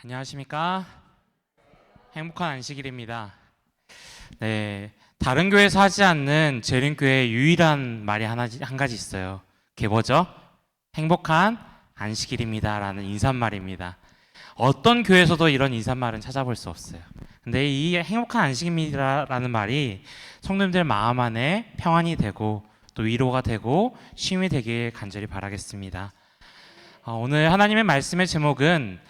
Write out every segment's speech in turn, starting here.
안녕하십니까? 행복한 안식일입니다. 네, 다른 교회에서 하지 않는 재림교회의 유일한 말이 한 가지 있어요. 그게 뭐죠? 행복한 안식일입니다라는 인사말입니다. 어떤 교회에서도 이런 인사말은 찾아볼 수 없어요. 근데 이 행복한 안식일이라는 말이 성도님들 마음 안에 평안이 되고 또 위로가 되고 쉼이 되길 간절히 바라겠습니다. 오늘 하나님의 말씀의 제목은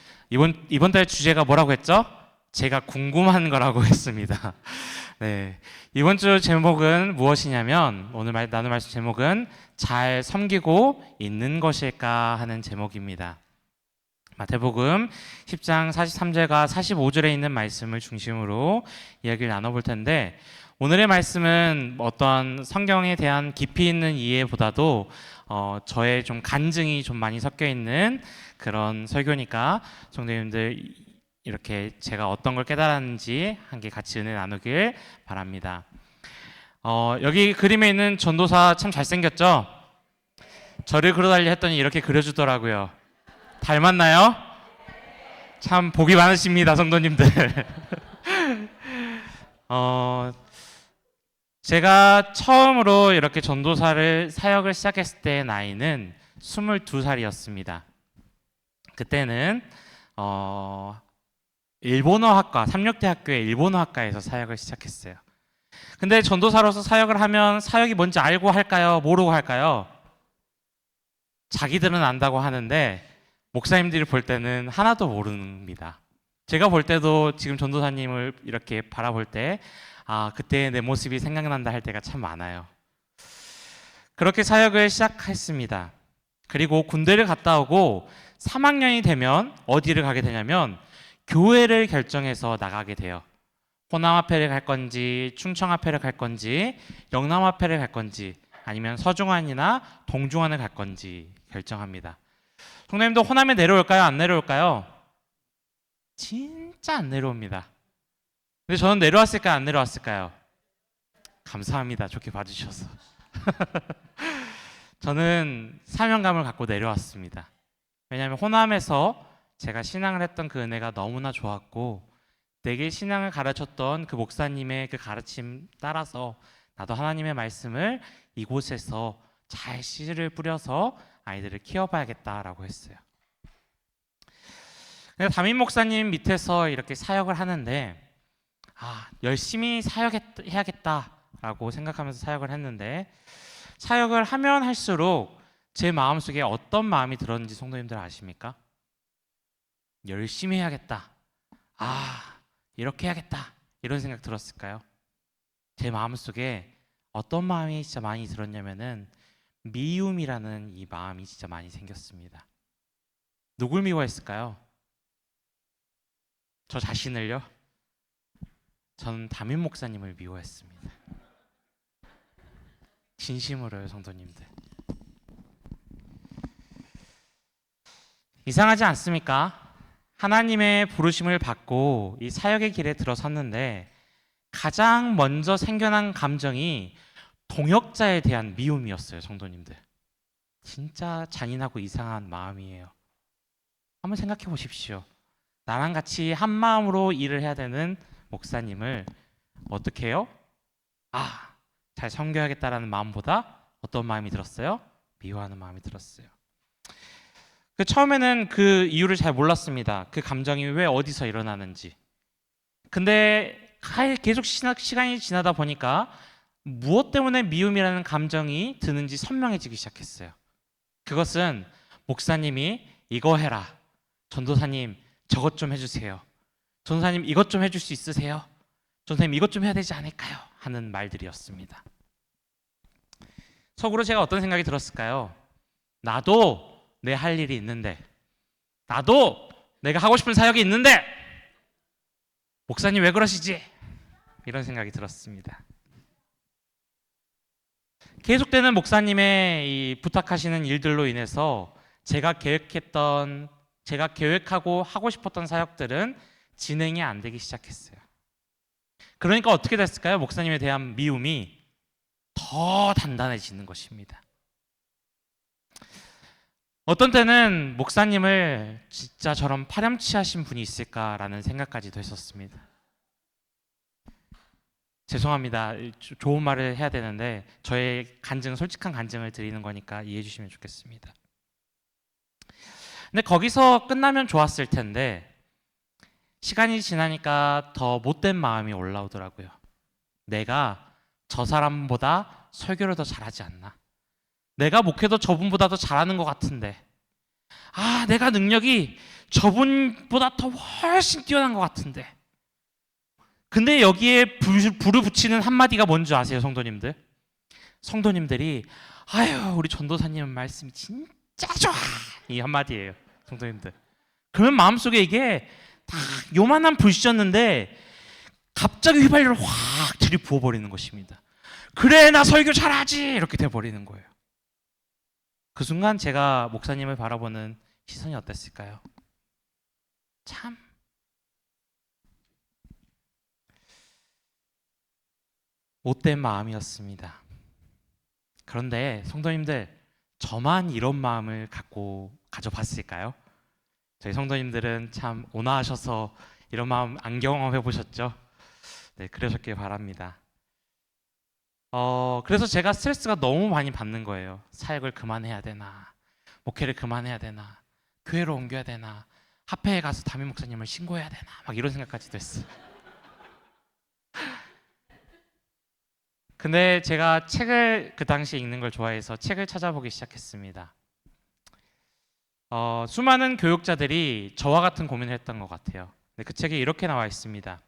이번 달 주제가 뭐라고 했죠? 제가 궁금한 거라고 했습니다. 네. 이번 주 제목은 무엇이냐면 오늘 나눌 말씀 제목은 잘 섬기고 있는 것일까 하는 제목입니다. 마태복음 10장 43절과 45절에 있는 말씀을 중심으로 이야기를 나눠볼 텐데 오늘의 말씀은 어떤 성경에 대한 깊이 있는 이해보다도 저의 좀 간증이 좀 많이 섞여 있는 그런 설교니까 성도님들 이렇게 제가 어떤 걸 깨달았는지 함께 같이 은혜 나누길 바랍니다. 여기 그림에 있는 전도사 참 잘생겼죠? 저를 그려달라 했더니 이렇게 그려주더라고요. 닮았나요? 참 복이 많으십니다, 성도님들. 제가 처음으로 이렇게 전도사를 사역을 시작했을 때 나이는 22살이었습니다. 그때는 일본어학과, 삼육대학교의 일본어학과에서 사역을 시작했어요. 근데 전도사로서 사역을 하면 사역이 뭔지 알고 할까요? 모르고 할까요? 자기들은 안다고 하는데 목사님들이 볼 때는 하나도 모릅니다. 제가 볼 때도 지금 전도사님을 이렇게 바라볼 때 그때 내 모습이 생각난다 할 때가 참 많아요. 그렇게 사역을 시작했습니다. 그리고 군대를 갔다 오고 3학년이 되면 어디를 가게 되냐면 교회를 결정해서 나가게 돼요. 호남합회를 갈 건지 충청합회를 갈 건지 영남합회를 갈 건지 아니면 서중환이나 동중환을 갈 건지 결정합니다. 성도님도 호남에 내려올까요? 안 내려올까요? 진짜 안 내려옵니다. 근데 저는 내려왔을까요? 안 내려왔을까요? 감사합니다. 좋게 봐주셔서. 저는 사명감을 갖고 내려왔습니다. 왜냐하면 호남에서 제가 신앙을 했던 그 은혜가 너무나 좋았고 내게 신앙을 가르쳤던 그 목사님의 그 가르침 따라서 나도 하나님의 말씀을 이곳에서 잘 씨를 뿌려서 아이들을 키워봐야겠다라고 했어요. 담임 목사님 밑에서 이렇게 사역을 하는데 열심히 사역해야겠다라고 생각하면서 사역을 했는데 사역을 하면 할수록 제 마음속에 어떤 마음이 들었는지 성도님들 아십니까? 열심히 해야겠다. 이렇게 해야겠다. 이런 생각 들었을까요? 제 마음속에 어떤 마음이 진짜 많이 들었냐면은 미움이라는 이 마음이 진짜 많이 생겼습니다. 누굴 미워했을까요? 저 자신을요? 저는 담임 목사님을 미워했습니다. 진심으로요, 성도님들. 이상하지 않습니까? 하나님의 부르심을 받고 이 사역의 길에 들어섰는데 가장 먼저 생겨난 감정이 동역자에 대한 미움이었어요, 성도님들. 진짜 잔인하고 이상한 마음이에요. 한번 생각해 보십시오. 나랑 같이 한 마음으로 일을 해야 되는 목사님을 어떻게 해요? 잘 섬겨야겠다라는 마음보다 어떤 마음이 들었어요? 미워하는 마음이 들었어요. 처음에는 그 이유를 잘 몰랐습니다. 그 감정이 왜 어디서 일어나는지. 근데 계속 시간이 지나다 보니까 무엇 때문에 미움이라는 감정이 드는지 선명해지기 시작했어요. 그것은 목사님이 이거 해라. 전도사님 저것 좀 해주세요. 전도사님 이것 좀 해줄 수 있으세요? 전도사님 이것 좀 해야 되지 않을까요? 하는 말들이었습니다. 속으로 제가 어떤 생각이 들었을까요? 나도 내 할 일이 있는데, 나도 내가 하고 싶은 사역이 있는데 목사님 왜 그러시지? 이런 생각이 들었습니다. 계속되는 목사님의 이 부탁하시는 일들로 인해서 제가 계획하고 하고 싶었던 사역들은 진행이 안 되기 시작했어요. 그러니까 어떻게 됐을까요? 목사님에 대한 미움이 더 단단해지는 것입니다. 어떤 때는 목사님을 진짜 저런 파렴치하신 분이 있을까라는 생각까지도 했었습니다. 죄송합니다. 좋은 말을 해야 되는데 저의 간증, 솔직한 간증을 드리는 거니까 이해해 주시면 좋겠습니다. 근데 거기서 끝나면 좋았을 텐데 시간이 지나니까 더 못된 마음이 올라오더라고요. 내가 저 사람보다 설교를 더 잘하지 않나? 내가 목회도 저분보다 더 잘하는 것 같은데, 내가 능력이 저분보다 더 훨씬 뛰어난 것 같은데. 근데 여기에 불을 붙이는 한마디가 뭔지 아세요, 성도님들? 성도님들이 아유, 우리 전도사님 말씀이 진짜 좋아, 이 한마디예요, 성도님들. 그러면 마음속에 이게 다 요만한 불씨였는데 갑자기 휘발유를 확 들이부어버리는 것입니다. 그래, 나 설교 잘하지, 이렇게 돼버리는 거예요. 그 순간 제가 목사님을 바라보는 시선이 어땠을까요? 참 못된 마음이었습니다. 그런데 성도님들, 저만 이런 마음을 가져봤을까요? 저희 성도님들은 참 온화하셔서 이런 마음 안 경험해 보셨죠? 네, 그러셨길 바랍니다. 그래서 제가 스트레스가 너무 많이 받는 거예요. 사역을 그만해야 되나, 목회를 그만해야 되나, 교회로 옮겨야 되나, 합회에 가서 담임 목사님을 신고해야 되나, 막 이런 생각까지도 했어요. 근데 제가 책을 그 당시에 읽는 걸 좋아해서 책을 찾아보기 시작했습니다. 수많은 교육자들이 저와 같은 고민을 했던 것 같아요. 근데 그 책에 이렇게 나와 있습니다.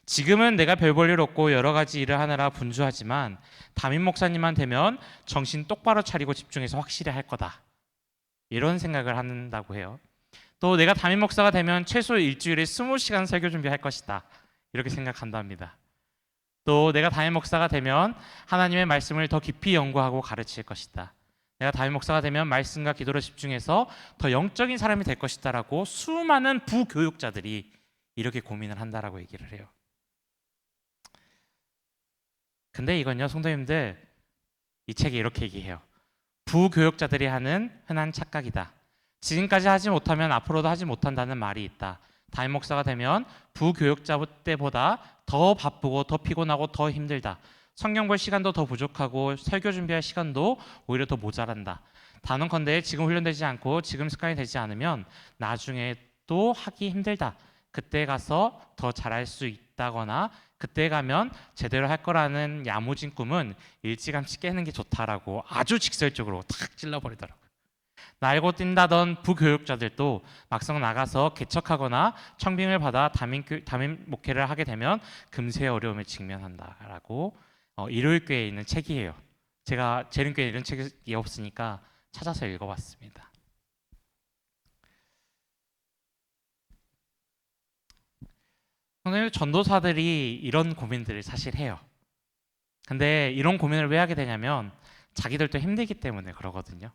지금은 내가 별 볼 일 없고 여러 가지 일을 하느라 분주하지만 담임 목사님만 되면 정신 똑바로 차리고 집중해서 확실히 할 거다. 이런 생각을 한다고 해요. 또 내가 담임 목사가 되면 최소 일주일에 20시간 설교 준비할 것이다. 이렇게 생각한답니다. 또 내가 담임 목사가 되면 하나님의 말씀을 더 깊이 연구하고 가르칠 것이다. 내가 담임 목사가 되면 말씀과 기도로 집중해서 더 영적인 사람이 될 것이다라고 수많은 부교육자들이 이렇게 고민을 한다라고 얘기를 해요. 근데 이건요, 성도님들, 이 책이 이렇게 얘기해요. 부교육자들이 하는 흔한 착각이다. 지금까지 하지 못하면 앞으로도 하지 못한다는 말이 있다. 담임 목사가 되면 부교육자 때보다 더 바쁘고 더 피곤하고 더 힘들다. 성경 볼 시간도 더 부족하고 설교 준비할 시간도 오히려 더 모자란다. 단언컨대 지금 훈련되지 않고 지금 습관이 되지 않으면 나중에 또 하기 힘들다. 그때 가서 더 잘할 수 있다거나 그때 가면 제대로 할 거라는 야무진 꿈은 일찌감치 깨는 게 좋다라고 아주 직설적으로 탁 찔러버리더라고요. 날고 뛴다던 부교육자들도 막상 나가서 개척하거나 청빙을 받아 담임 목회를 하게 되면 금세 어려움에 직면한다라고 일요일교회에 있는 책이에요. 제가 재림교회에 이런 책이 없으니까 찾아서 읽어봤습니다. 선생님, 전도사들이 이런 고민들을 사실 해요. 근데 이런 고민을 왜 하게 되냐면 자기들도 힘들기 때문에 그러거든요.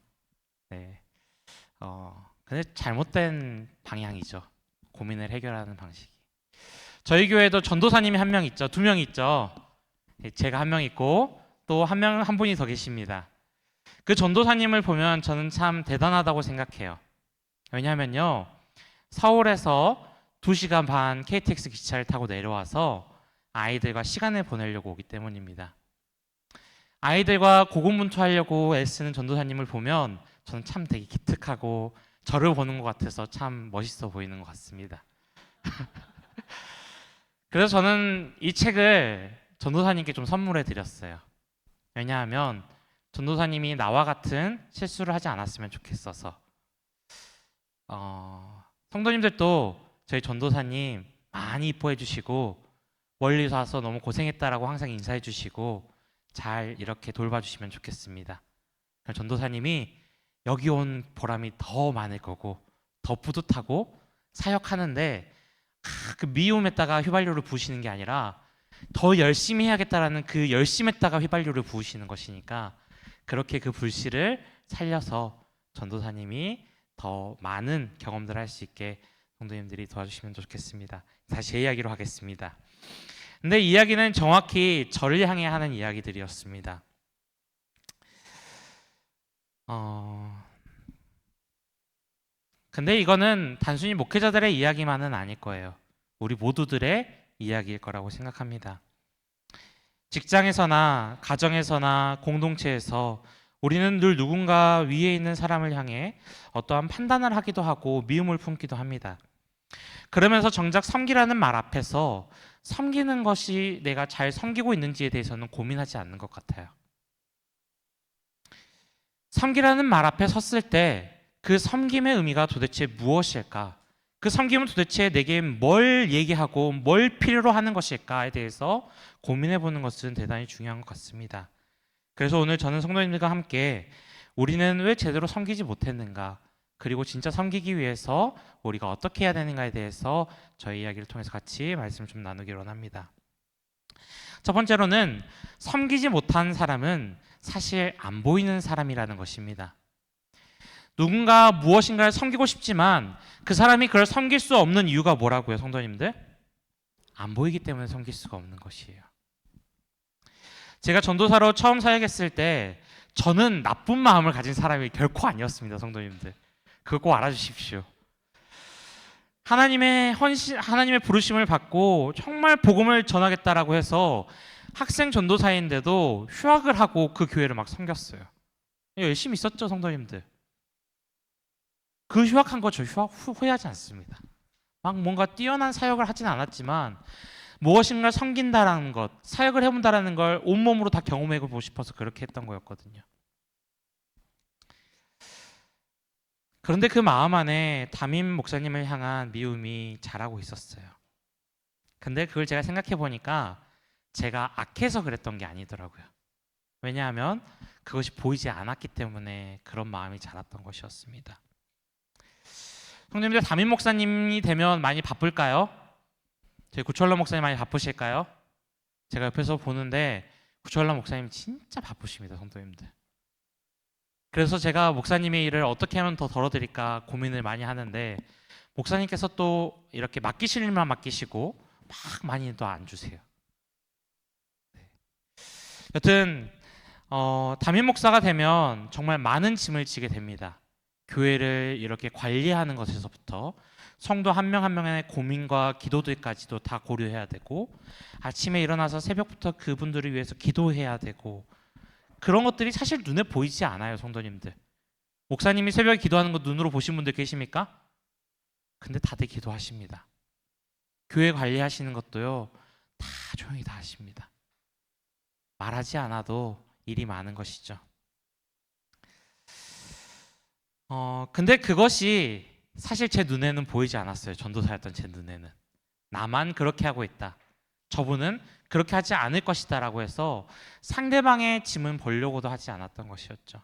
네. 근데 잘못된 방향이죠. 고민을 해결하는 방식이. 저희 교회도 전도사님이 한 명 있죠. 2명 있죠. 제가 한 명 있고 또 한 분이 더 계십니다. 그 전도사님을 보면 저는 참 대단하다고 생각해요. 왜냐하면요, 서울에서 2시간 반 KTX 기차를 타고 내려와서 아이들과 시간을 보내려고 오기 때문입니다. 아이들과 고군분투하려고 애쓰는 전도사님을 보면 저는 참 되게 기특하고 저를 보는 것 같아서 참 멋있어 보이는 것 같습니다. 그래서 저는 이 책을 전도사님께 좀 선물해 드렸어요. 왜냐하면 전도사님이 나와 같은 실수를 하지 않았으면 좋겠어서. 성도님들도 저희 전도사님 많이 이뻐해 주시고 멀리서 와서 너무 고생했다라고 항상 인사해 주시고 잘 이렇게 돌봐주시면 좋겠습니다. 전도사님이 여기 온 보람이 더 많을 거고 더 뿌듯하고 사역하는데 그 미움에다가 휘발유를 부으시는 게 아니라 더 열심히 해야겠다라는 그 열심에다가 휘발유를 부으시는 것이니까 그렇게 그 불씨를 살려서 전도사님이 더 많은 경험들을 할 수 있게 성도님들이 도와주시면 좋겠습니다. 다시 제 이야기로 하겠습니다. 근데 이야기는 정확히 저를 향해 하는 이야기들이었습니다. 근데 이거는 단순히 목회자들의 이야기만은 아닐 거예요. 우리 모두들의 이야기일 거라고 생각합니다. 직장에서나 가정에서나 공동체에서 우리는 늘 누군가 위에 있는 사람을 향해 어떠한 판단을 하기도 하고 미움을 품기도 합니다. 그러면서 정작 섬기라는 말 앞에서 섬기는 것이 내가 잘 섬기고 있는지에 대해서는 고민하지 않는 것 같아요. 섬기라는 말 앞에 섰을 때 그 섬김의 의미가 도대체 무엇일까? 그 섬김은 도대체 내게 뭘 얘기하고 뭘 필요로 하는 것일까에 대해서 고민해 보는 것은 대단히 중요한 것 같습니다. 그래서 오늘 저는 성도님들과 함께 우리는 왜 제대로 섬기지 못했는가, 그리고 진짜 섬기기 위해서 우리가 어떻게 해야 되는가에 대해서 저희 이야기를 통해서 같이 말씀을 좀 나누기로 합니다. 첫 번째로는 섬기지 못한 사람은 사실 안 보이는 사람이라는 것입니다. 누군가 무엇인가를 섬기고 싶지만 그 사람이 그걸 섬길 수 없는 이유가 뭐라고요, 성도님들? 안 보이기 때문에 섬길 수가 없는 것이에요. 제가 전도사로 처음 사역했을 때 저는 나쁜 마음을 가진 사람이 결코 아니었습니다, 성도님들. 그거 꼭 알아주십시오. 하나님의 부르심을 받고 정말 복음을 전하겠다라고 해서 학생 전도사인데도 휴학을 하고 그 교회를 막 섬겼어요. 열심히 있었죠, 성도님들. 그 휴학한 거 저 후회하지 않습니다. 막 뭔가 뛰어난 사역을 하진 않았지만 무엇인가 섬긴다라는 것, 사역을 해본다라는 걸 온몸으로 다 경험해보고 싶어서 그렇게 했던 거였거든요. 그런데 그 마음 안에 담임 목사님을 향한 미움이 자라고 있었어요. 근데 그걸 제가 생각해 보니까 제가 악해서 그랬던 게 아니더라고요. 왜냐하면 그것이 보이지 않았기 때문에 그런 마음이 자랐던 것이었습니다. 형님들, 담임 목사님이 되면 많이 바쁠까요? 저희 구철러 목사님 많이 바쁘실까요? 제가 옆에서 보는데 구철러 목사님 진짜 바쁘십니다, 성도님들. 그래서 제가 목사님의 일을 어떻게 하면 더 덜어드릴까 고민을 많이 하는데 목사님께서 또 이렇게 맡기실 일만 맡기시고 막 많이 또 안 주세요. 여튼 담임 목사가 되면 정말 많은 짐을 지게 됩니다. 교회를 이렇게 관리하는 것에서부터 성도 한 명 한 명의 고민과 기도들까지도 다 고려해야 되고, 아침에 일어나서 새벽부터 그분들을 위해서 기도해야 되고, 그런 것들이 사실 눈에 보이지 않아요, 성도님들. 목사님이 새벽에 기도하는 거 눈으로 보신 분들 계십니까? 근데 다들 기도하십니다. 교회 관리하시는 것도요, 다 조용히 다 하십니다. 말하지 않아도 일이 많은 것이죠. 근데 그것이 사실 제 눈에는 보이지 않았어요. 전도사였던 제 눈에는. 나만 그렇게 하고 있다, 저분은 그렇게 하지 않을 것이다 라고 해서 상대방의 짐은 보려고도 하지 않았던 것이었죠.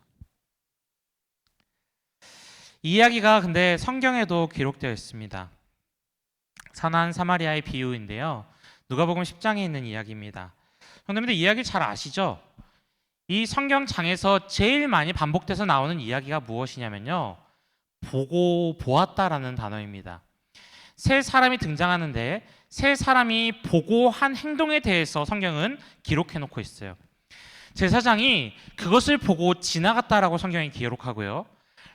이 이야기가 근데 성경에도 기록되어 있습니다. 선한 사마리아의 비유인데요, 누가복음 10장에 있는 이야기입니다. 형님들 이야기 잘 아시죠? 이 성경장에서 제일 많이 반복돼서 나오는 이야기가 무엇이냐면요, 보고 보았다라는 단어입니다. 세 사람이 등장하는데 세 사람이 보고 한 행동에 대해서 성경은 기록해 놓고 있어요. 제사장이 그것을 보고 지나갔다라고 성경이 기록하고요,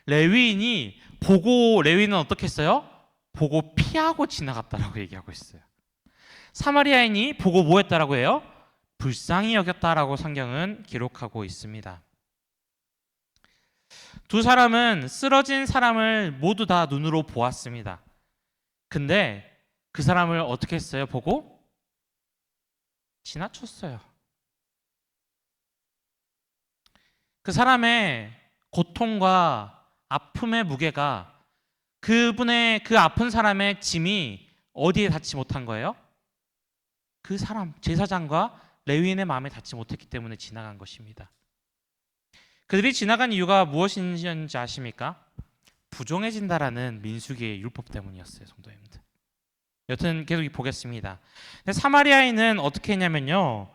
레위인이 보고, 레위인은 어떻게 했어요? 보고 피하고 지나갔다라고 얘기하고 있어요. 사마리아인이 보고 뭐 했다라고 해요? 불쌍히 여겼다라고 성경은 기록하고 있습니다. 두 사람은 쓰러진 사람을 모두 다 눈으로 보았습니다. 근데 그 사람을 어떻게 했어요? 보고 지나쳤어요. 그 사람의 고통과 아픔의 무게가, 그분의 그 아픈 사람의 짐이 어디에 닿지 못한 거예요? 그 사람, 제사장과 레위인의 마음에 닿지 못했기 때문에 지나간 것입니다. 그들이 지나간 이유가 무엇인지 아십니까? 부정해진다라는 민수기의 율법 때문이었어요, 성도님들. 여튼 계속 보겠습니다. 사마리아인은 어떻게 했냐면요,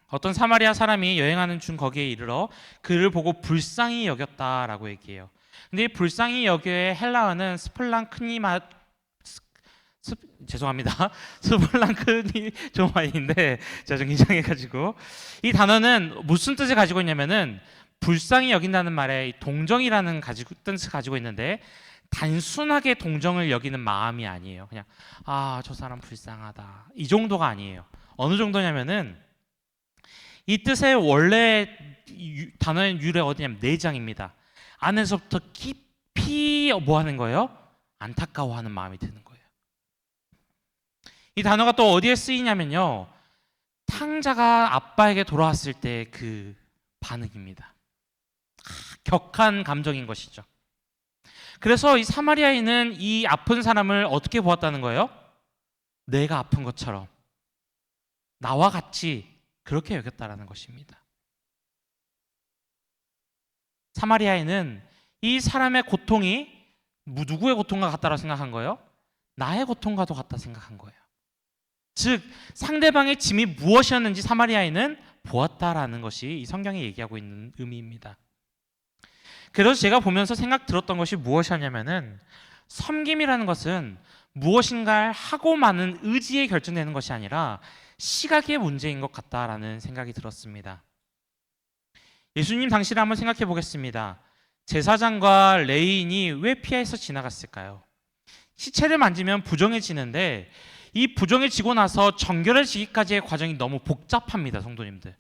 어떤 사마리아 사람이 여행하는 중 거기에 이르러 그를 보고 불쌍히 여겼다라고 얘기해요. 근데 이 불쌍히 여겨의 헬라어는 죄송합니다. 스플랑크니조마인데 제가 좀 긴장해가지고, 이 단어는 무슨 뜻을 가지고 있냐면은 불쌍히 여긴다는 말에 동정이라는 뜻을 가지고 있는데 단순하게 동정을 여기는 마음이 아니에요. 그냥 저 사람 불쌍하다 이 정도가 아니에요. 어느 정도냐면은 이 뜻의 원래 단어의 유래 어디냐면 내장입니다. 안에서부터 깊이 뭐 하는 거예요? 안타까워하는 마음이 드는 거예요. 이 단어가 또 어디에 쓰이냐면요, 탕자가 아빠에게 돌아왔을 때 그 반응입니다. 격한 감정인 것이죠. 그래서 이 사마리아인은 이 아픈 사람을 어떻게 보았다는 거예요? 내가 아픈 것처럼 나와 같이 그렇게 여겼다라는 것입니다. 사마리아인은 이 사람의 고통이 누구의 고통과 같다고 생각한 거예요? 나의 고통과도 같다 생각한 거예요. 즉 상대방의 짐이 무엇이었는지 사마리아인은 보았다라는 것이 이 성경이 얘기하고 있는 의미입니다. 그래서 제가 보면서 생각 들었던 것이 무엇이었냐면은, 섬김이라는 것은 무엇인가를 하고 마는 의지에 결정되는 것이 아니라 시각의 문제인 것 같다라는 생각이 들었습니다. 예수님 당시를 한번 생각해 보겠습니다. 제사장과 레위인이 왜 피해서 지나갔을까요? 시체를 만지면 부정해지는데 이 부정해지고 나서 정결해지기까지의 과정이 너무 복잡합니다, 성도님들.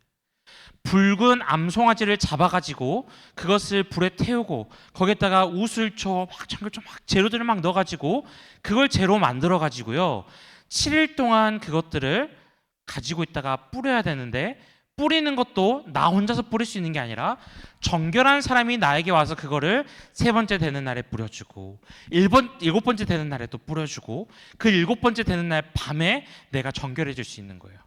붉은 암송아지를 잡아가지고 그것을 불에 태우고 거기에다가 우슬초 막 정결초 막 재료들을 막 넣어가지고 그걸 재로 만들어가지고요 7일 동안 그것들을 가지고 있다가 뿌려야 되는데, 뿌리는 것도 나 혼자서 뿌릴 수 있는 게 아니라 정결한 사람이 나에게 와서 그거를 3번째 되는 날에 뿌려주고 7번째 되는 날에 또 뿌려주고 그 7번째 되는 날 밤에 내가 정결해질 수 있는 거예요.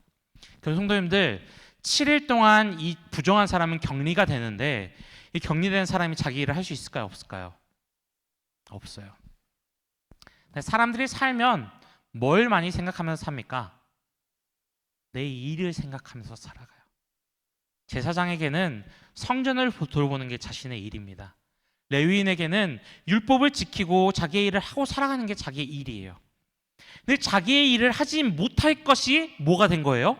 그럼 성도님들, 7일 동안 이 부정한 사람은 격리가 되는데 이 격리된 사람이 자기 일을 할 수 있을까요? 없을까요? 없어요. 사람들이 살면 뭘 많이 생각하면서 삽니까? 내 일을 생각하면서 살아가요. 제사장에게는 성전을 돌보는 게 자신의 일입니다. 레위인에게는 율법을 지키고 자기의 일을 하고 살아가는 게 자기의 일이에요. 근데 자기의 일을 하지 못할 것이 뭐가 된 거예요?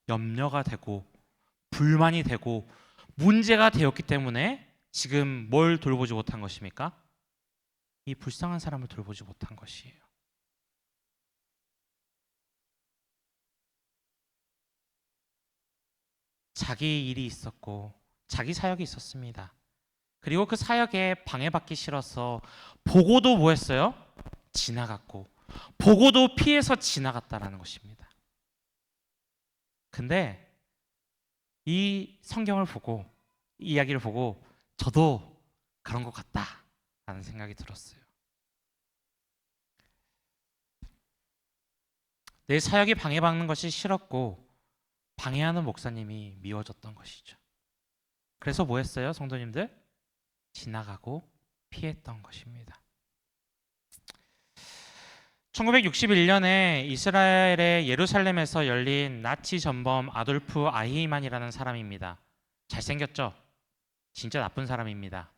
염려가 되고 불만이 되고 문제가 되었기 때문에 지금 뭘 돌보지 못한 것입니까? 이 불쌍한 사람을 돌보지 못한 것이에요. 자기 일이 있었고 자기 사역이 있었습니다. 그리고 그 사역에 방해받기 싫어서 보고도 뭐 했어요? 지나갔고 보고도 피해서 지나갔다라는 것입니다. 근데 이 성경을 보고 이 이야기를 보고 저도 그런 것 같다라는 생각이 들었어요. 내 사역이 방해받는 것이 싫었고 방해하는 목사님이 미워졌던 것이죠. 그래서 뭐 했어요, 성도님들? 지나가고 피했던 것입니다. 1961년에 이스라엘의 예루살렘에서 열린 나치 전범 아돌프 아히만이라는 사람입니다. 잘생겼죠? 진짜 나쁜 사람입니다.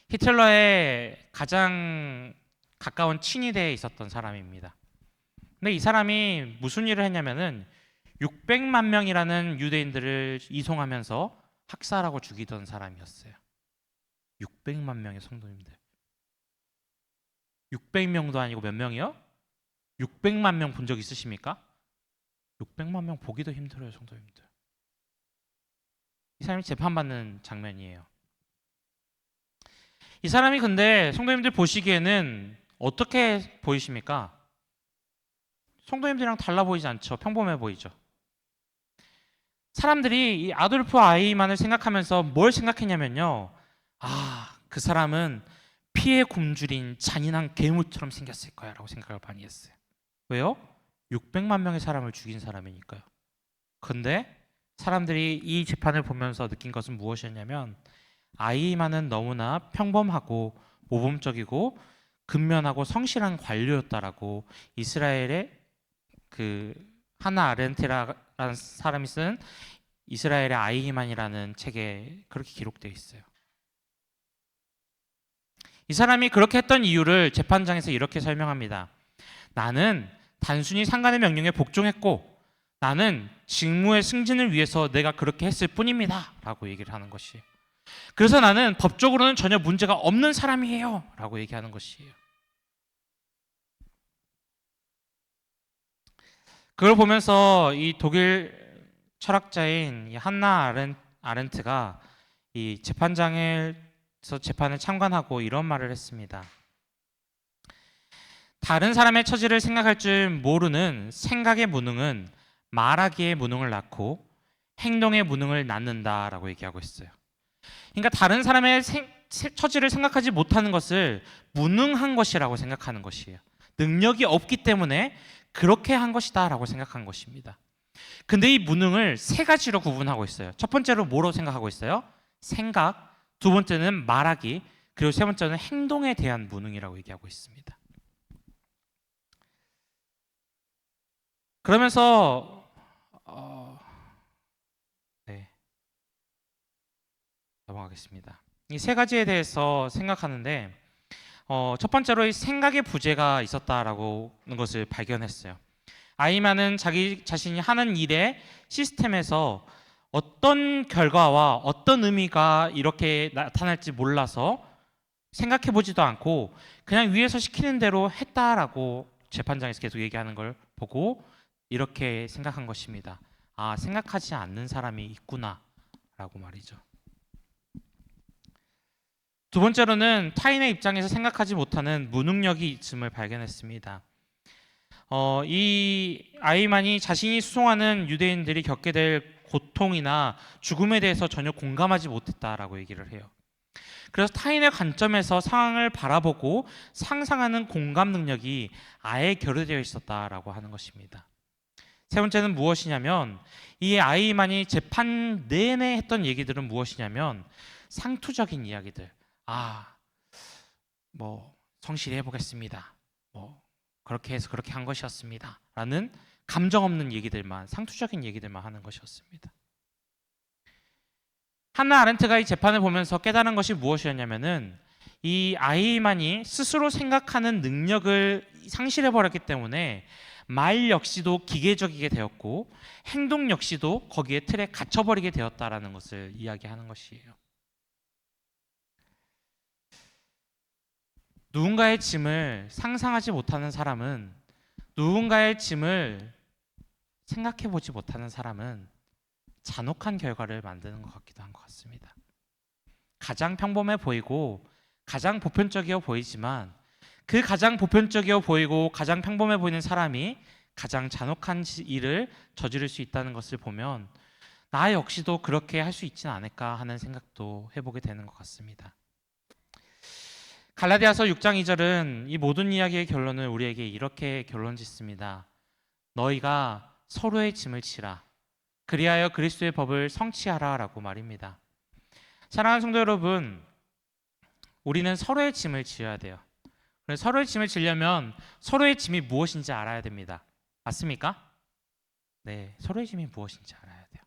히틀러의 가장 가까운 친위대에 있었던 사람입니다. 근데 이 사람이 무슨 일을 했냐면은 600만 명이라는 유대인들을 이송하면서 학살하고 죽이던 사람이었어요. 600만 명의 성도님들. 600명도 아니고 몇 명이요? 600만 명 본 적 있으십니까? 600만 명 보기도 힘들어요, 성도님들. 이 사람이 재판받는 장면이에요. 이 사람이 근데 성도님들 보시기에는 어떻게 보이십니까? 성도님들이랑 달라 보이지 않죠? 평범해 보이죠? 사람들이 이 아돌프 아이만을 생각하면서 뭘 생각했냐면요, 그 사람은 피에 굶주린 잔인한 괴물처럼 생겼을 거야 라고 생각을 많이 했어요. 왜요? 600만 명의 사람을 죽인 사람이니까요. 근데 사람들이 이 재판을 보면서 느낀 것은 무엇이었냐면, 아이만은 너무나 평범하고 모범적이고 근면하고 성실한 관료였다라고 이스라엘의 그 하나 아렌테라라는 사람이 쓴 이스라엘의 아이히만이라는 책에 그렇게 기록되어 있어요. 이 사람이 그렇게 했던 이유를 재판장에서 이렇게 설명합니다. 나는 단순히 상관의 명령에 복종했고 나는 직무의 승진을 위해서 내가 그렇게 했을 뿐입니다 라고 얘기를 하는 것이에요. 그래서 나는 법적으로는 전혀 문제가 없는 사람이에요 라고 얘기하는 것이에요. 그걸 보면서 이 독일 철학자인 이 한나 아렌트가 이 재판장에서 재판을 참관하고 이런 말을 했습니다. 다른 사람의 처지를 생각할 줄 모르는 생각의 무능은 말하기의 무능을 낳고 행동의 무능을 낳는다라고 얘기하고 있어요. 그러니까 다른 사람의 처지를 생각하지 못하는 것을 무능한 것이라고 생각하는 것이에요. 능력이 없기 때문에 그렇게 한 것이다라고 생각한 것입니다. 근데 이 무능을 세 가지로 구분하고 있어요. 첫 번째로 뭐로 생각하고 있어요? 생각, 두 번째는 말하기, 그리고 세 번째는 행동에 대한 무능이라고 얘기하고 있습니다. 그러면서 넘어가겠습니다. 이 세 가지에 대해서 생각하는데 첫 번째로 이 생각의 부재가 있었다라는 것을 발견했어요. 아이만은 자기 자신이 하는 일의 시스템에서 어떤 결과와 어떤 의미가 이렇게 나타날지 몰라서 생각해 보지도 않고 그냥 위에서 시키는 대로 했다라고 재판장에서 계속 얘기하는 걸 보고 이렇게 생각한 것입니다. 아, 생각하지 않는 사람이 있구나 라고 말이죠. 두 번째로는 타인의 입장에서 생각하지 못하는 무능력이 있음을 발견했습니다. 이 아이만이 자신이 수송하는 유대인들이 겪게 될 고통이나 죽음에 대해서 전혀 공감하지 못했다라고 얘기를 해요. 그래서 타인의 관점에서 상황을 바라보고 상상하는 공감 능력이 아예 결여되어 있었다라고 하는 것입니다. 세 번째는 무엇이냐면 이 아이만이 재판 내내 했던 얘기들은 무엇이냐면 상투적인 이야기들. 성실히 해보겠습니다. 그렇게 해서 그렇게 한 것이었습니다. 라는 감정 없는 얘기들만, 상투적인 얘기들만 하는 것이었습니다. 한나 아렌트가 이 재판을 보면서 깨달은 것이 무엇이었냐면은 이 아이만이 스스로 생각하는 능력을 상실해버렸기 때문에 말 역시도 기계적이게 되었고 행동 역시도 거기에 틀에 갇혀버리게 되었다라는 것을 이야기하는 것이에요. 누군가의 짐을 상상하지 못하는 사람은, 누군가의 짐을 생각해 보지 못하는 사람은 잔혹한 결과를 만드는 것 같기도 한 것 같습니다. 가장 평범해 보이고 가장 보편적이어 보이지만 그 가장 보편적이어 보이고 가장 평범해 보이는 사람이 가장 잔혹한 일을 저지를 수 있다는 것을 보면 나 역시도 그렇게 할 수 있지는 않을까 하는 생각도 해보게 되는 것 같습니다. 갈라디아서 6장 2절은 이 모든 이야기의 결론을 우리에게 이렇게 결론 짓습니다. 너희가 서로의 짐을 지라. 그리하여 그리스도의 법을 성취하라 라고 말입니다. 사랑하는 성도 여러분, 우리는 서로의 짐을 지어야 돼요. 서로의 짐을 지려면 서로의 짐이 무엇인지 알아야 됩니다. 맞습니까? 네, 서로의 짐이 무엇인지 알아야 돼요.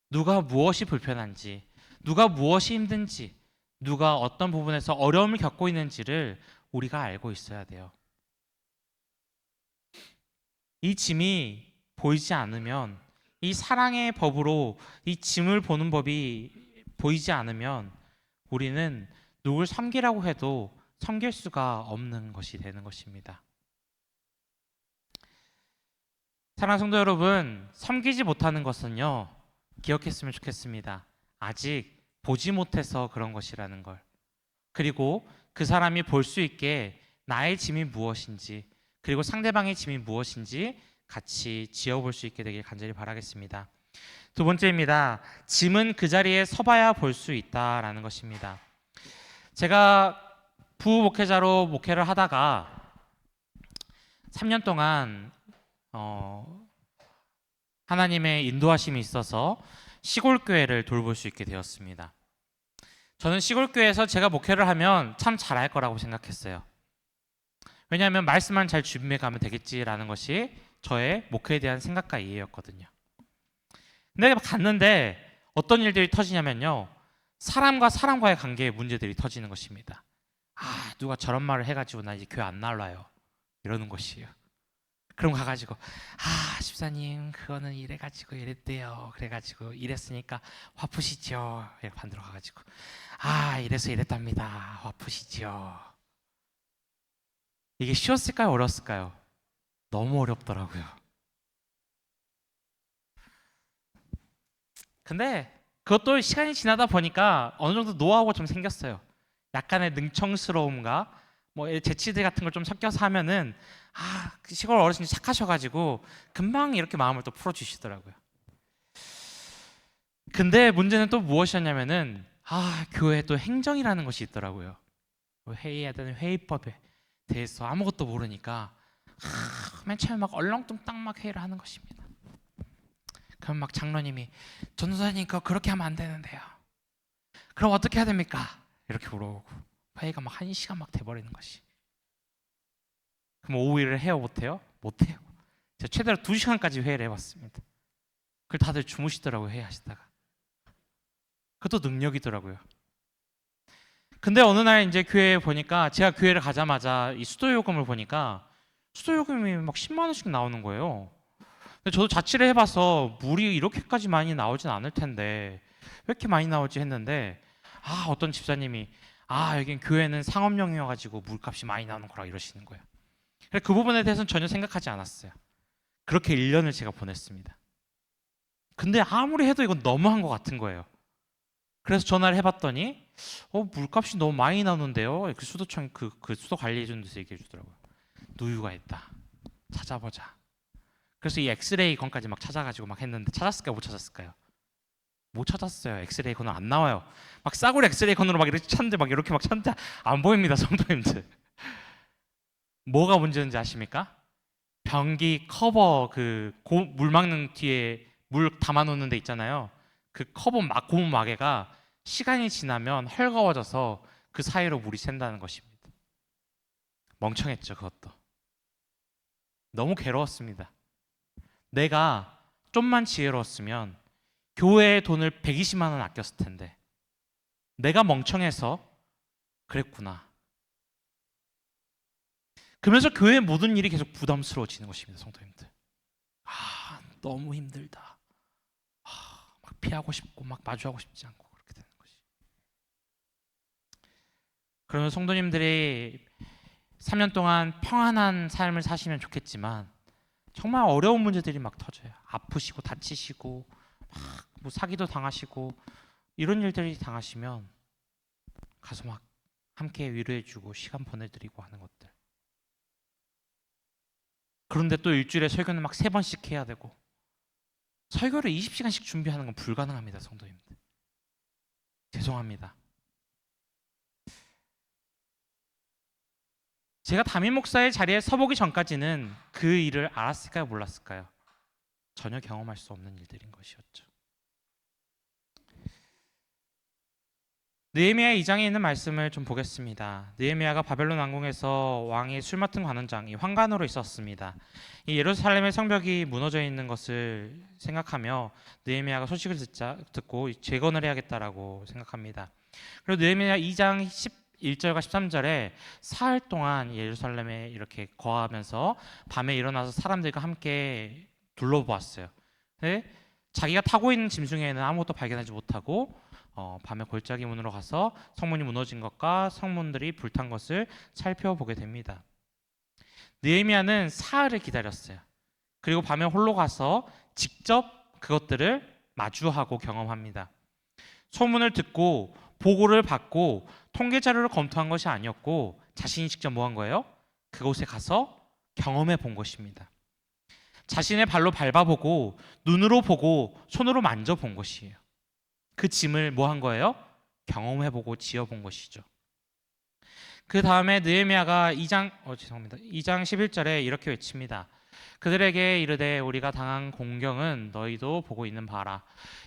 누가 무엇이 불편한지, 누가 무엇이 힘든지, 누가 어떤 부분에서 어려움을 겪고 있는지를 우리가 알고 있어야 돼요. 이 짐이 보이지 않으면, 이 사랑의 법으로 이 짐을 보는 법이 보이지 않으면 우리는 누굴 섬기라고 해도 섬길 수가 없는 것이 되는 것입니다. 사랑하는 성도 여러분, 섬기지 못하는 것은요, 기억했으면 좋겠습니다. 아직 보지 못해서 그런 것이라는 걸. 그리고 그 사람이 볼 수 있게 나의 짐이 무엇인지, 그리고 상대방의 짐이 무엇인지 같이 지어볼 수 있게 되길 간절히 바라겠습니다. 두 번째입니다. 짐은 그 자리에 서봐야 볼 수 있다라는 것입니다. 제가 부부 목회자로 목회를 하다가 3년 동안 하나님의 인도하심이 있어서 시골 교회를 돌볼 수 있게 되었습니다. 저는 시골 교회에서 제가 목회를 하면 참 잘할 거라고 생각했어요. 왜냐하면 말씀만 잘 준비해 가면 되겠지라는 것이 저의 목회에 대한 생각과 이해였거든요. 근데 갔는데 어떤 일들이 터지냐면요, 사람과 사람과의 관계에 문제들이 터지는 것입니다. 누가 저런 말을 해가지고 나 이제 교회 안 나와요 이러는 것이에요. 그럼 가가지고 집사님 그거는 이래가지고 이랬대요. 그래가지고 이랬으니까 화 푸시죠. 이렇게 반대로 가가지고 이래서 이랬답니다. 화 푸시죠. 이게 쉬웠을까요? 어려웠을까요? 너무 어렵더라고요. 근데 그것도 시간이 지나다 보니까 어느 정도 노하우가 좀 생겼어요. 약간의 능청스러움과 뭐 재치들 같은 걸 좀 섞여서 하면은 그 시골 어르신이 착하셔가지고 금방 이렇게 마음을 또 풀어주시더라고요. 근데 문제는 또 무엇이었냐면은 교회에 또 행정이라는 것이 있더라고요. 회의해야 되는 회의법에 대해서 아무것도 모르니까 맨 처음에 막 얼렁뚱땅 막 회의를 하는 것입니다. 그럼 막 장로님이 전도사님 그렇게 하면 안 되는데요. 그럼 어떻게 해야 됩니까? 이렇게 물어보고 회의가 막 1시간 막 돼버리는 것이. 그럼 오후 일을 해요? 못해요? 못해요. 제가 최대로 2시간까지 회의를 해봤습니다. 그걸 다들 주무시더라고요. 회의하시다가. 그것도 능력이더라고요. 근데 어느 날 이제 교회에 보니까 제가 교회를 가자마자 이 수도요금을 보니까 수도요금이 막 10만 원씩 나오는 거예요. 근데 저도 자취를 해봐서 물이 이렇게까지 많이 나오진 않을 텐데 왜 이렇게 많이 나오지 했는데 어떤 집사님이 여긴 교회는 상업용이어가지고 물값이 많이 나오는 거라 이러시는 거예요. 그래서 그 부분에 대해서는 전혀 생각하지 않았어요. 그렇게 1년을 제가 보냈습니다. 근데 아무리 해도 이건 너무한 것 같은 거예요. 그래서 전화를 해봤더니 물값이 너무 많이 나오는데요. 그 수도청 그 수도 관리해주는 데서 얘기해 주더라고요. 누유가 있다. 찾아보자. 그래서 이 엑스레이 건까지 막 찾아가지고 막 했는데 찾았을까요? 못 찾았을까요? 못 찾았어요. 엑스레이 건은 안 나와요. 막 싸구려 엑스레이 건으로 막 이렇게 찾는데 막 이렇게 막 찾는데 안 보입니다, 성도님들. 뭐가 문제인지 아십니까? 변기 커버 물 막는 뒤에 물 담아놓는 데 있잖아요. 그 커버 고무 마개가 시간이 지나면 헐거워져서 그 사이로 물이 샌다는 것입니다. 멍청했죠, 그것도. 너무 괴로웠습니다. 내가 좀만 지혜로웠으면 교회에 돈을 120만 원 아꼈을 텐데 내가 멍청해서 그랬구나. 그러면서 교회의 모든 일이 계속 부담스러워지는 것입니다, 성도님들. 너무 힘들다. 막 피하고 싶고 막 마주하고 싶지 않고 그렇게 되는 것이. 그러면 성도님들이 3년 동안 평안한 삶을 사시면 좋겠지만 정말 어려운 문제들이 막 터져요. 아프시고 다치시고 막 뭐 사기도 당하시고 이런 일들이 당하시면 가서 막 함께 위로해주고 시간 보내드리고 하는 것들. 그런데 또 일주일에 설교는 막 3번씩 해야 되고 설교를 20시간씩 준비하는 건 불가능합니다, 성도님들. 죄송합니다. 제가 담임 목사의 자리에 서보기 전까지는 그 일을 알았을까요, 몰랐을까요? 전혀 경험할 수 없는 일들인 것이었죠. 느헤미야 2장에 있는 말씀을 좀 보겠습니다. 느헤미야가 바벨론 왕궁에서 왕이 술 맡은 관원장, 이 환관으로 있었습니다. 이 예루살렘의 성벽이 무너져 있는 것을 생각하며 느헤미야가 소식을 듣고 재건을 해야겠다라고 생각합니다. 그리고 느헤미야 2장 11절과 13절에 사흘 동안 예루살렘에 이렇게 거하면서 밤에 일어나서 사람들과 함께 둘러보았어요. 근데 자기가 타고 있는 짐승에는 아무것도 발견하지 못하고 밤에 골짜기 문으로 가서 성문이 무너진 것과 성문들이 불탄 것을 살펴보게 됩니다. 느헤미야는 사흘을 기다렸어요. 그리고 밤에 홀로 가서 직접 그것들을 마주하고 경험합니다. 소문을 듣고 보고를 받고 통계 자료를 검토한 것이 아니었고 자신이 직접 뭐 한 거예요? 그곳에 가서 경험해 본 것입니다. 자신의 발로 밟아보고 눈으로 보고 손으로 만져본 것이에요. 그 짐을 뭐 한 거예요? 경험해보고 지어본 것이죠. 그 다음에 느헤미야가 2장 11절에 이렇게 외칩니다. 그들에게 이르되 우리가 당한 공경은 너희도 보고 있는 바라.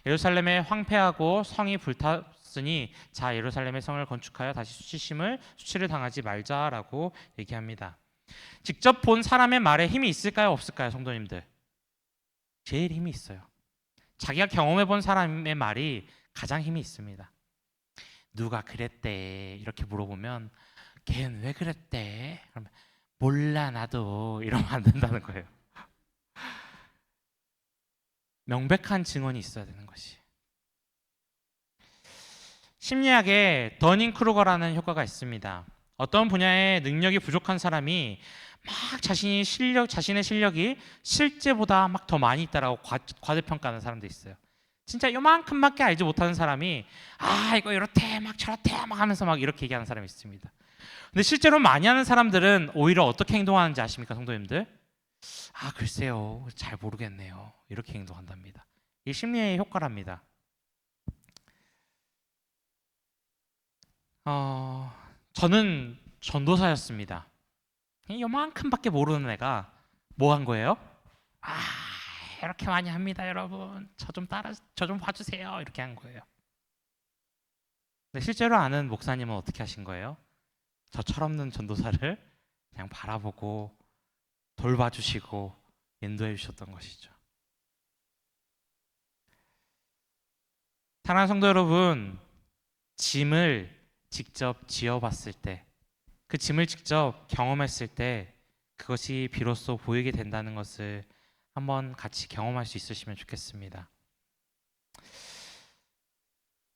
예루살렘에 황폐하고 성이 불탔으니 자 예루살렘의 성을 건축하여 다시 수치를 당하지 말자라고 얘기합니다. 직접 본 사람의 말에 힘이 있을까요, 없을까요, 성도님들? 제일 힘이 있어요. 자기가 경험해 본 사람의 말이 가장 힘이 있습니다. 누가 그랬대 이렇게 물어보면 걔는 왜 그랬대? 그러면 몰라 나도 이러면 안 된다는 거예요. 명백한 증언이 있어야 되는 것이. 심리학에 더닝 크루거라는 효과가 있습니다. 어떤 분야에 능력이 부족한 사람이 막 자신의 실력이 실제보다 막 더 많이 있다라고 과대평가하는 사람도 있어요. 진짜 요만큼밖에 알지 못하는 사람이 이거 이렇대 막 저렇대 막 하면서 막 이렇게 얘기하는 사람이 있습니다. 근데 실제로 많이 하는 사람들은 오히려 어떻게 행동하는지 아십니까, 성도님들? 글쎄요, 잘 모르겠네요. 이렇게 행동한답니다. 이 심리의 효과랍니다. 저는 전도사였습니다. 요만큼밖에 모르는 애가 뭐 한 거예요? 이렇게 많이 합니다, 여러분. 저 좀 봐주세요. 이렇게 한 거예요. 근데 실제로 아는 목사님은 어떻게 하신 거예요? 저 철없는 전도사를 그냥 바라보고 돌봐주시고 인도해 주셨던 것이죠. 사랑하는 성도 여러분, 짐을 직접 지어봤을 때, 그 짐을 직접 경험했을 때 그것이 비로소 보이게 된다는 것을 한번 같이 경험할 수 있으시면 좋겠습니다.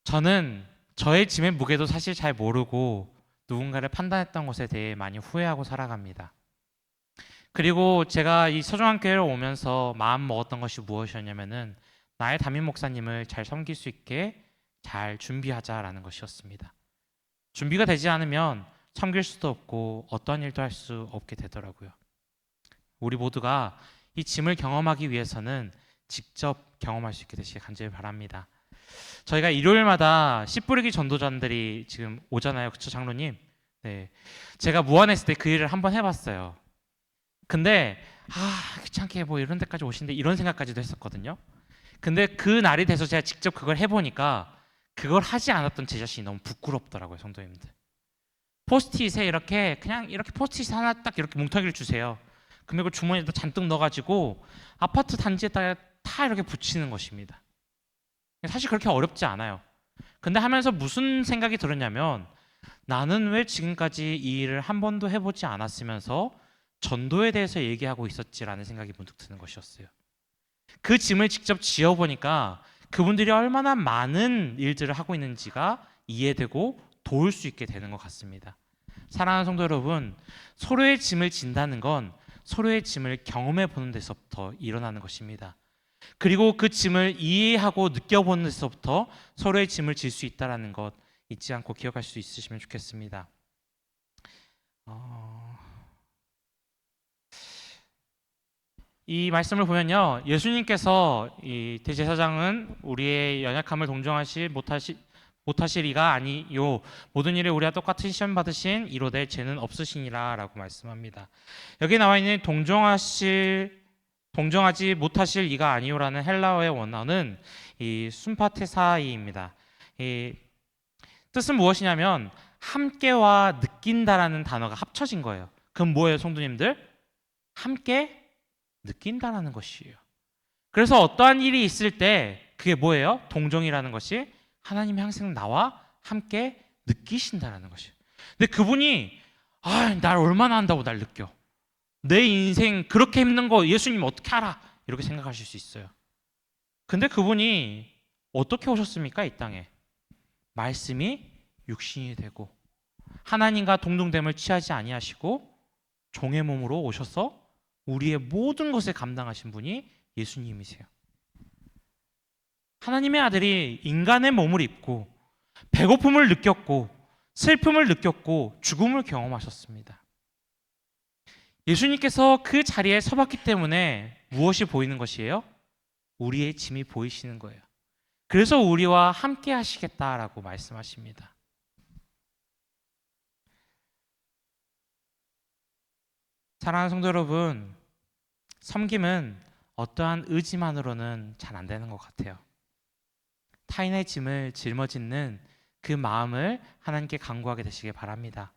저는 저의 짐의 무게도 사실 잘 모르고 누군가를 판단했던 것에 대해 많이 후회하고 살아갑니다. 그리고 제가 이 서정한 교회를 오면서 마음 먹었던 것이 무엇이었냐면은 나의 담임 목사님을 잘 섬길 수 있게 잘 준비하자라는 것이었습니다. 준비가 되지 않으면 섬길 수도 없고 어떠한 일도 할 수 없게 되더라고요. 우리 모두가 이 짐을 경험하기 위해서는 직접 경험할 수 있게 되시길 간절히 바랍니다. 저희가 일요일마다 씨 뿌리기 전도자들이 지금 오잖아요. 그쵸, 장로님? 네. 제가 무안했을 때 그 일을 한번 해봤어요. 근데 귀찮게 뭐 이런 데까지 오신데 이런 생각까지도 했었거든요. 근데 그 날이 돼서 제가 직접 그걸 해보니까 그걸 하지 않았던 제 자신이 너무 부끄럽더라고요, 성도님들. 포스트잇에 이렇게 그냥 이렇게 포스트잇 하나 딱 이렇게 뭉텅이를 주세요. 그리고 주머니에다 잔뜩 넣어가지고 아파트 단지에다가 다 이렇게 붙이는 것입니다. 사실 그렇게 어렵지 않아요. 근데 하면서 무슨 생각이 들었냐면 나는 왜 지금까지 이 일을 한 번도 해보지 않았으면서 전도에 대해서 얘기하고 있었지라는 생각이 문득 드는 것이었어요. 그 짐을 직접 지어보니까 그분들이 얼마나 많은 일들을 하고 있는지가 이해되고 도울 수 있게 되는 것 같습니다. 사랑하는 성도 여러분, 서로의 짐을 진다는 건 서로의 짐을 경험해 보는 데서부터 일어나는 것입니다. 그리고 그 짐을 이해하고 느껴보는 데서부터 서로의 짐을 질 수 있다는 것 잊지 않고 기억할 수 있으시면 좋겠습니다. 이 말씀을 보면요, 예수님께서 이 대제사장은 우리의 연약함을 동정하시 못하시리가 아니요 모든 일에 우리와 똑같은 시험 받으신 이로되 죄는 없으시니라 라고 말씀합니다. 여기 나와 있는 동정하지 못하실 이가 아니요라는 헬라어의 원어는 이 순파테사이입니다. 이 뜻은 무엇이냐면 함께와 느낀다라는 단어가 합쳐진 거예요. 그럼 뭐예요, 성도님들? 함께 느낀다라는 것이에요. 그래서 어떠한 일이 있을 때 그게 뭐예요? 동정이라는 것이 하나님이 항상 나와 함께 느끼신다라는 것이에요. 근데 그분이 날 얼마나 한다고 날 느껴. 내 인생 그렇게 힘든 거 예수님 어떻게 알아? 이렇게 생각하실 수 있어요. 근데 그분이 어떻게 오셨습니까? 이 땅에. 말씀이 육신이 되고 하나님과 동등됨을 취하지 아니하시고 종의 몸으로 오셔서 우리의 모든 것을 감당하신 분이 예수님이세요. 하나님의 아들이 인간의 몸을 입고 배고픔을 느꼈고 슬픔을 느꼈고 죽음을 경험하셨습니다. 예수님께서 그 자리에 서봤기 때문에 무엇이 보이는 것이에요? 우리의 짐이 보이시는 거예요. 그래서 우리와 함께 하시겠다라고 말씀하십니다. 사랑하는 성도 여러분, 섬김은 어떠한 의지만으로는 잘 안 되는 것 같아요. 타인의 짐을 짊어지는 그 마음을 하나님께 간구하게 되시길 바랍니다.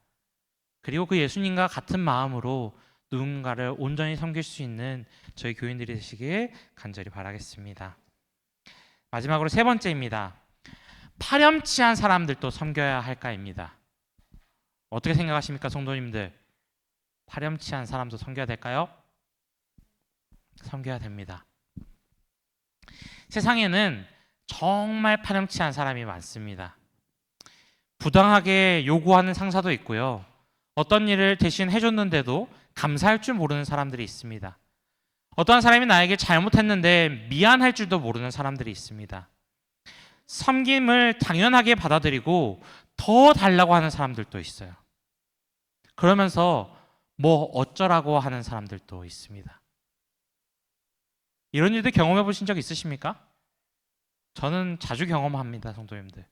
그리고 그 예수님과 같은 마음으로 누군가를 온전히 섬길 수 있는 저희 교인들이 되시길 간절히 바라겠습니다. 마지막으로 세 번째입니다. 파렴치한 사람들도 섬겨야 할까입니다. 어떻게 생각하십니까, 성도님들? 파렴치한 사람도 섬겨야 될까요? 섬겨야 됩니다. 세상에는 정말 파렴치한 사람이 많습니다. 부당하게 요구하는 상사도 있고요. 어떤 일을 대신 해줬는데도 감사할 줄 모르는 사람들이 있습니다. 어떠한 사람이 나에게 잘못했는데 미안할 줄도 모르는 사람들이 있습니다. 섬김을 당연하게 받아들이고 더 달라고 하는 사람들도 있어요. 그러면서 뭐 어쩌라고 하는 사람들도 있습니다. 이런 일들 경험해 보신 적 있으십니까? 저는 자주 경험합니다, 성도님들.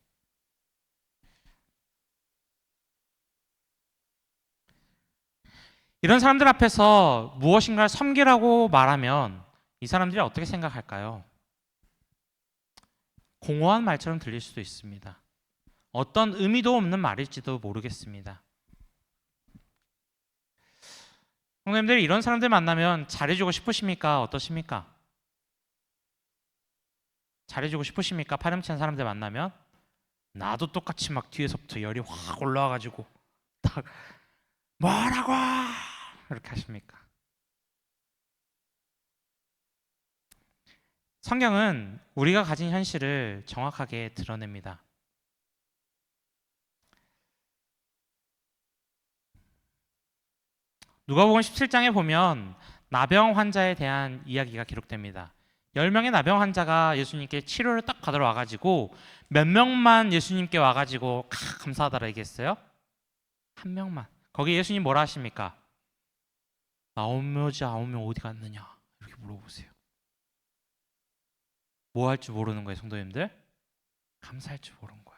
이런 사람들 앞에서 무엇인가를 섬기라고 말하면 이 사람들이 어떻게 생각할까요? 공허한 말처럼 들릴 수도 있습니다. 어떤 의미도 없는 말일지도 모르겠습니다. 성도님들, 이런 사람들 만나면 잘해주고 싶으십니까? 어떠십니까? 잘해주고 싶으십니까? 파렴치한 사람들 만나면 나도 똑같이 막 뒤에서부터 열이 확 올라와가지고 딱 뭐라고 이렇게 하십니까? 성경은 우리가 가진 현실을 정확하게 드러냅니다. 누가복음 17장에 보면 나병 환자에 대한 이야기가 기록됩니다. 10명의 나병 환자가 예수님께 치료를 딱 받으러 와가지고 몇 명만 예수님께 와가지고 감사하다라 얘기했어요? 한 명만. 거기 예수님 뭐라 하십니까? 나머지 9명 어디 갔느냐? 이렇게 물어보세요. 뭐 할 줄 모르는 거예요, 성도님들? 감사할 줄 모르는 거예요.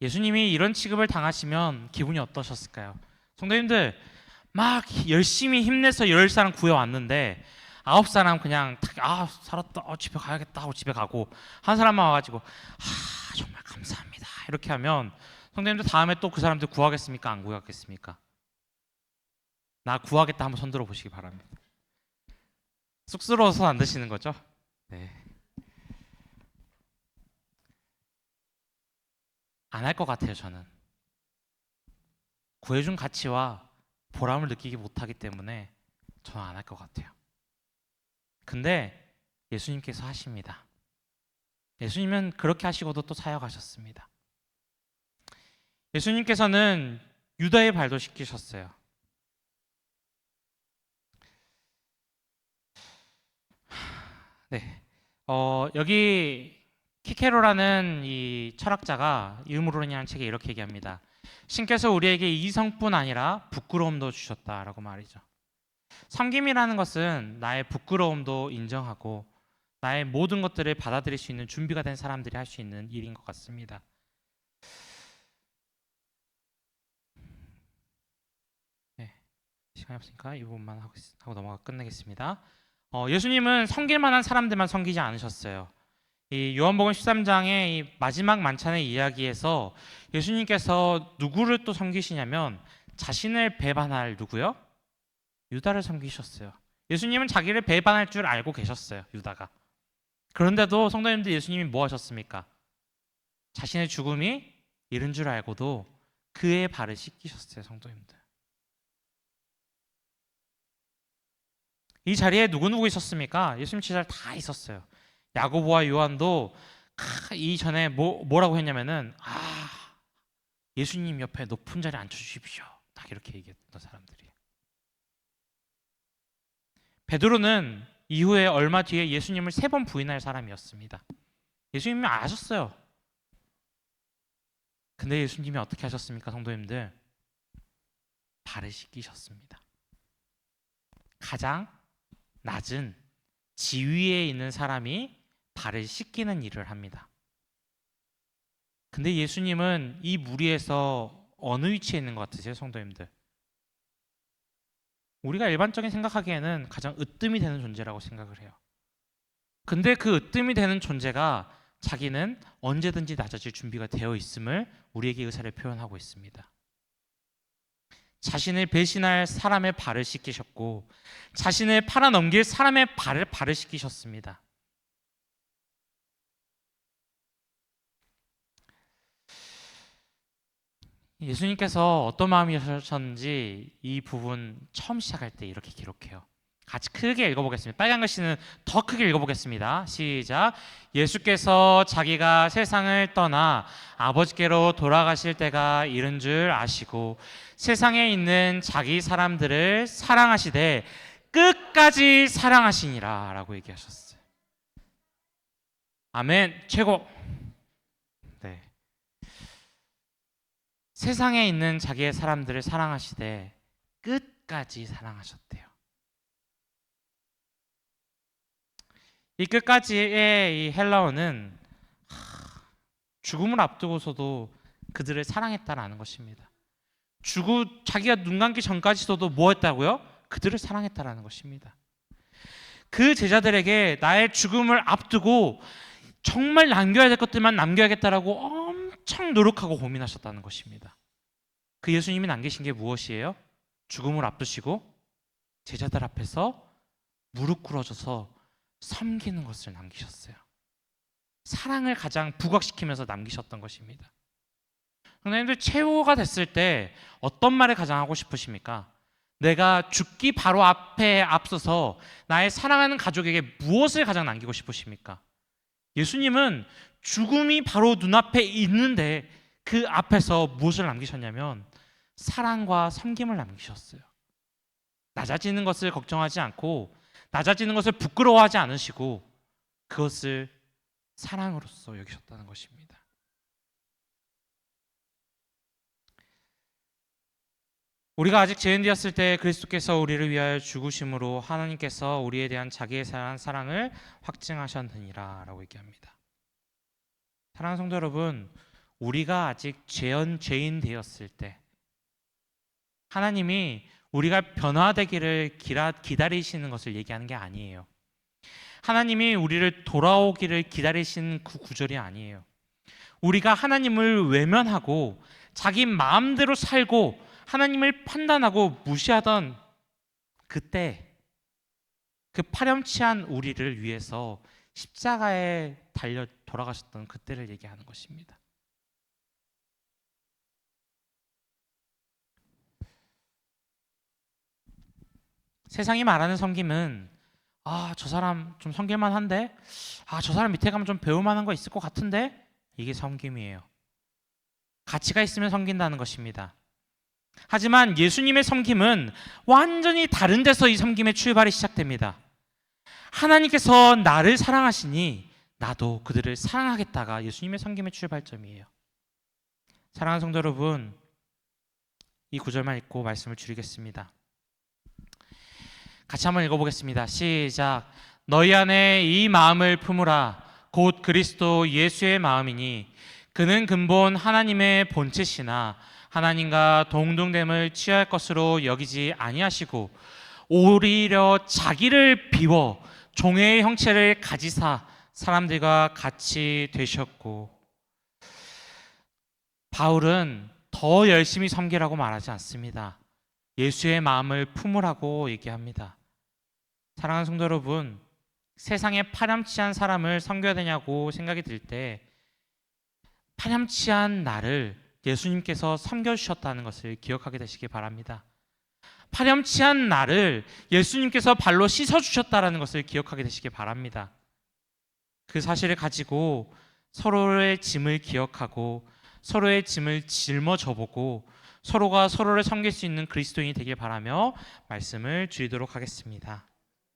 예수님이 이런 취급을 당하시면 기분이 어떠셨을까요? 성도님들, 막 열심히 힘내서 10사람 구해왔는데 9사람 그냥 살았다, 집에 가야겠다 하고 집에 가고 한 사람만 와가지고 정말 감사합니다 이렇게 하면 성도님들 다음에 또 그 사람들 구하겠습니까? 안 구하겠습니까? 나 구하겠다 한번 손들어 보시기 바랍니다. 쑥스러워서 안 드시는 거죠? 네. 안 할 것 같아요, 저는. 구해준 가치와 보람을 느끼기 못하기 때문에 저는 안 할 것 같아요. 근데 예수님께서 하십니다. 예수님은 그렇게 하시고도 또 사역하셨습니다. 예수님께서는 유다의 발도 씻기셨어요. 네, 여기 키케로라는 이 철학자가 유무론이라는 책에 이렇게 얘기합니다. 신께서 우리에게 이성뿐 아니라 부끄러움도 주셨다라고 말이죠. 섬김이라는 것은 나의 부끄러움도 인정하고 나의 모든 것들을 받아들일 수 있는 준비가 된 사람들이 할 수 있는 일인 것 같습니다. 네, 시간이 없으니까 이 부분만 하고 넘어가 끝내겠습니다. 예수님은 섬길 만한 사람들만 섬기지 않으셨어요. 이 요한복음 13장의 이 마지막 만찬의 이야기에서 예수님께서 누구를 또 섬기시냐면 자신을 배반할 누구요? 유다를 섬기셨어요. 예수님은 자기를 배반할 줄 알고 계셨어요, 유다가. 그런데도 성도님들, 예수님이 뭐 하셨습니까? 자신의 죽음이 이른 줄 알고도 그의 발을 씻기셨어요, 성도님들. 이 자리에 누구 있었습니까? 예수님 제자들 다 있었어요. 야고보와 요한도 이전에 뭐라고 했냐면은 예수님 옆에 높은 자리에 앉혀주십시오. 딱 이렇게 얘기했던 사람들이에요. 베드로는 이후에 얼마 뒤에 예수님을 3번 부인할 사람이었습니다. 예수님이 아셨어요. 근데 예수님이 어떻게 하셨습니까, 성도님들? 발을 씻기셨습니다. 가장 낮은 지위에 있는 사람이 발을 씻기는 일을 합니다. 근데 예수님은 이 무리에서 어느 위치에 있는 것 같으세요, 성도님들? 우리가 일반적인 생각하기에는 가장 으뜸이 되는 존재라고 생각을 해요. 근데 그 으뜸이 되는 존재가 자기는 언제든지 낮아질 준비가 되어 있음을 우리에게 의사를 표현하고 있습니다. 자신을 배신할 사람의 발을 씻기셨고 자신을 팔아넘길 사람의 발을 씻기셨습니다. 예수님께서 어떤 마음이셨는지 이 부분 처음 시작할 때 이렇게 기록해요. 같이 크게 읽어보겠습니다. 빨간 글씨는 더 크게 읽어보겠습니다. 시작. 예수께서 자기가 세상을 떠나 아버지께로 돌아가실 때가 이른 줄 아시고 세상에 있는 자기 사람들을 사랑하시되 끝까지 사랑하시니라 라고 얘기하셨어요. 아멘. 최고. 네. 세상에 있는 자기의 사람들을 사랑하시되 끝까지 사랑하셨대요. 이 끝까지의 이 헬라어는 죽음을 앞두고서도 그들을 사랑했다라는 것입니다. 자기가 눈 감기 전까지도 뭐 했다고요? 그들을 사랑했다라는 것입니다. 그 제자들에게 나의 죽음을 앞두고 정말 남겨야 될 것들만 남겨야겠다라고 엄청 노력하고 고민하셨다는 것입니다. 그 예수님이 남기신 게 무엇이에요? 죽음을 앞두시고 제자들 앞에서 무릎 꿇어져서 섬기는 것을 남기셨어요. 사랑을 가장 부각시키면서 남기셨던 것입니다. 선생님들, 최후가 됐을 때 어떤 말을 가장 하고 싶으십니까? 내가 죽기 바로 앞서서 나의 사랑하는 가족에게 무엇을 가장 남기고 싶으십니까? 예수님은 죽음이 바로 눈앞에 있는데 그 앞에서 무엇을 남기셨냐면 사랑과 섬김을 남기셨어요. 낮아지는 것을 걱정하지 않고 낮아지는 것을 부끄러워하지 않으시고 그것을 사랑으로서 여기셨다는 것입니다. 우리가 아직 죄인되었을 때 그리스도께서 우리를 위하여 죽으심으로 하나님께서 우리에 대한 자기의 사랑을 확증하셨느니라 라고 얘기합니다. 사랑하는 성도 여러분, 우리가 아직 죄인 되었을 때 하나님이 우리가 변화되기를 기다리시는 것을 얘기하는 게 아니에요. 하나님이 우리를 돌아오기를 기다리시는 그 구절이 아니에요. 우리가 하나님을 외면하고 자기 마음대로 살고 하나님을 판단하고 무시하던 그때 그 파렴치한 우리를 위해서 십자가에 달려 돌아가셨던 그때를 얘기하는 것입니다. 세상이 말하는 섬김은 저 사람 좀 섬길만 한데 저 사람 밑에 가면 좀 배울 만한 거 있을 것 같은데 이게 섬김이에요. 가치가 있으면 섬긴다는 것입니다. 하지만 예수님의 섬김은 완전히 다른 데서 이 섬김의 출발이 시작됩니다. 하나님께서 나를 사랑하시니 나도 그들을 사랑하겠다가 예수님의 섬김의 출발점이에요. 사랑하는 성도 여러분, 이 구절만 읽고 말씀을 줄이겠습니다. 같이 한번 읽어보겠습니다. 시작. 너희 안에 이 마음을 품으라. 곧 그리스도 예수의 마음이니 그는 근본 하나님의 본체시나 하나님과 동등됨을 취할 것으로 여기지 아니하시고 오히려 자기를 비워 종의 형체를 가지사 사람들과 같이 되셨고. 바울은 더 열심히 섬기라고 말하지 않습니다. 예수의 마음을 품으라고 얘기합니다. 사랑하는 성도 여러분, 세상에 파렴치한 사람을 섬겨야 되냐고 생각이 들 때 파렴치한 나를 예수님께서 섬겨주셨다는 것을 기억하게 되시기 바랍니다. 파렴치한 나를 예수님께서 발로 씻어주셨다는 것을 기억하게 되시기 바랍니다. 그 사실을 가지고 서로의 짐을 기억하고 서로의 짐을 짊어져보고 서로가 서로를 섬길 수 있는 그리스도인이 되길 바라며 말씀을 드리도록 하겠습니다.